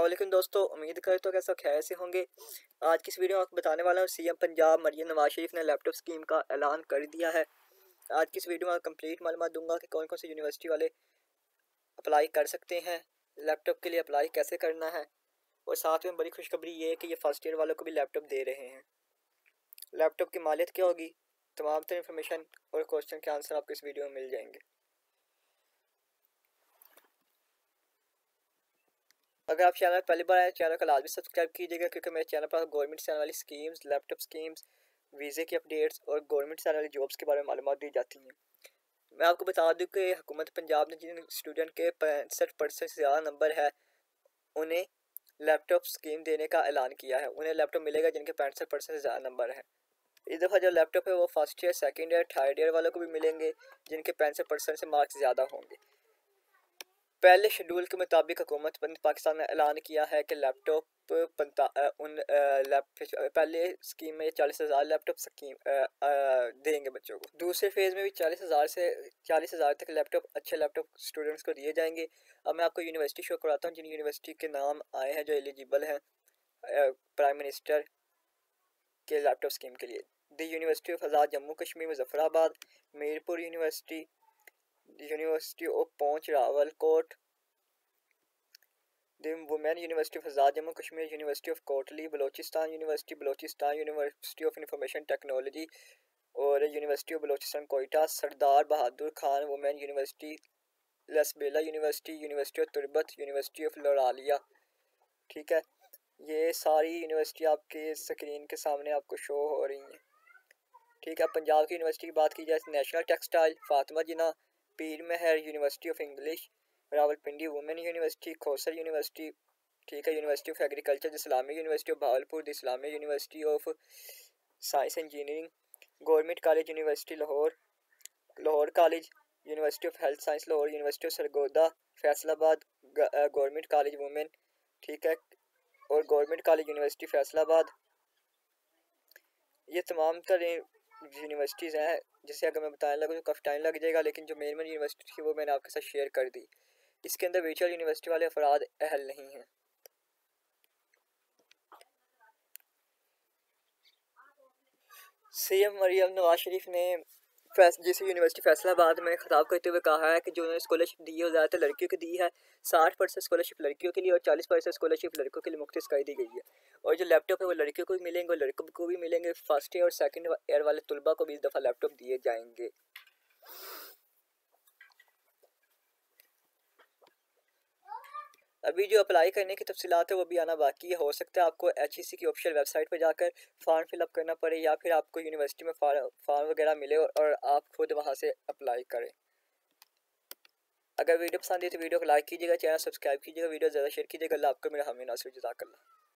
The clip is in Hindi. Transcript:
वालेकुम दोस्तों, उम्मीद करता हूँ कि सब खैर से होंगे। आज की इस वीडियो में आपको बताने वाला हूँ सीएम पंजाब मरियम नवाज शरीफ ने लैपटॉप स्कीम का ऐलान कर दिया है। आज की इस वीडियो में कंप्लीट मालूमात दूंगा कि कौन कौन सी यूनिवर्सिटी वाले अप्लाई कर सकते हैं, लैपटॉप के लिए अप्लाई कैसे करना है, और साथ में बड़ी खुशखबरी ये है कि ये फर्स्ट ईयर वालों को भी लैपटॉप दे रहे हैं। लैपटॉप की मालियत क्या होगी, तमाम तरह इन्फॉर्मेशन और क्वेश्चन के आंसर आपको इस वीडियो में मिल जाएंगे। अगर आप चैनल पहली बार आए चैनल को लाजमी सब्सक्राइब कीजिएगा, क्योंकि मेरे चैनल पर गवर्नमेंट से आने वाली स्कीम्स, लैपटॉप स्कीम्स, वीज़े की अपडेट्स और गवर्नमेंट से आने वाली जॉब्स के बारे में मालूमात दी जाती हैं। मैं आपको बता दूं कि हुकूमत पंजाब ने जिन स्टूडेंट के 65% से ज़्यादा नंबर है उन्हें लैपटॉप स्कीम देने का ऐलान किया है। उन्हें लैपटॉप मिलेगा जिनके 65% से ज़्यादा नंबर है। इस दफ़ा जो लैपटॉप है वो first year, second year, third year वालों को भी मिलेंगे जिनके 65% से मार्क्स ज़्यादा होंगे। पहले शेड्यूल के मुताबिक हुकूमत पाकिस्तान ने ऐलान किया है कि लैपटॉप पहले स्कीम में 40,000 लैपटॉप स्कीम देंगे बच्चों को। दूसरे फेज़ में भी 40,000 तक लैपटॉप, अच्छे लैपटॉप स्टूडेंट्स को दिए जाएंगे। अब मैं आपको यूनिवर्सिटी शो कराता हूँ जिन यूनिवर्सिटी के नाम आए हैं जो एलिजिबल हैं प्राइम मिनिस्टर के लैपटॉप स्कीम के लिए। The university of Azad Jammu Kashmir Muzaffarabad, Mirpur university, university of Poonch Rawalakot, the women university of Azad Jammu Kashmir, university of Kotli, Balochistan university of information technology और university of Balochistan Quetta, Sardar Bahadur Khan women university, Lasbela university, university of Turbat, university of Loralai. ठीक है, ये सारी यूनिवर्सिटी आपके स्क्रीन के सामने आपको शो हो रही हैं। ठीक है, पंजाब की यूनिवर्सिटी की बात की जाए, national textile, Fatima Jinnah, Pir Mehr university of English, Rawalpindi women university, Kohsar university. ठीक है, university of agriculture, the Islamia university of Bahawalpur, the Islamia university of science engineering, government college university Lahore, Lahore college, university of health science Lahore, university of Sargodha Faisalabad, government college women. ठीक है, और गवर्नमेंट कॉलेज यूनिवर्सिटी फैसलाबाद। ये तमाम तरह यूनिवर्सिटीज़ हैं जिसे अगर मैं बताने लगूँ तो काफ़ी टाइम लग जाएगा, लेकिन जो मेन यूनिवर्सिटी थी वो मैंने आपके साथ शेयर कर दी। इसके अंदर वर्चुअल यूनिवर्सिटी वाले अफराद अहल नहीं हैं। सीएम मरियम नवाज शरीफ ने जिस यूनिवर्सिटी फैसलाबाद में खिताब करते हुए कहा है कि जो उन्होंने स्कॉलरशिप दी है वो ज़्यादातर लड़कियों को दी है। 60% स्कॉलरशिप लड़कियों के लिए और 40% स्कॉलरशिप लड़कों के लिए मुख्तस कर दी गई है। और जो लैपटॉप है वो लड़कियों को भी मिलेंगे और लड़कों को भी मिलेंगे। फर्स्ट ईयर और सेकेंड ईयर वाले तलबा को भी इस दफ़ा लैपटॉप दिए जाएंगे। अभी जो अप्लाई करने की तफसीलात है वो भी आना बाकी है। हो सकता है आपको HEC की ऑफिशियल वेबसाइट पर जाकर फॉर्म फिलअप करना पड़े, या फिर आपको यूनिवर्सिटी में फॉर्म वगैरह मिले और आप खुद वहाँ से अप्लाई करें। अगर वीडियो पसंद है तो वीडियो को लाइक कीजिएगा, चैनल सब्सक्राइब कीजिएगा, वीडियो ज़्यादा शेयर कीजिएगा। अल्लाह आपको मेरा हामी नासिर जज़ाकल्लाह।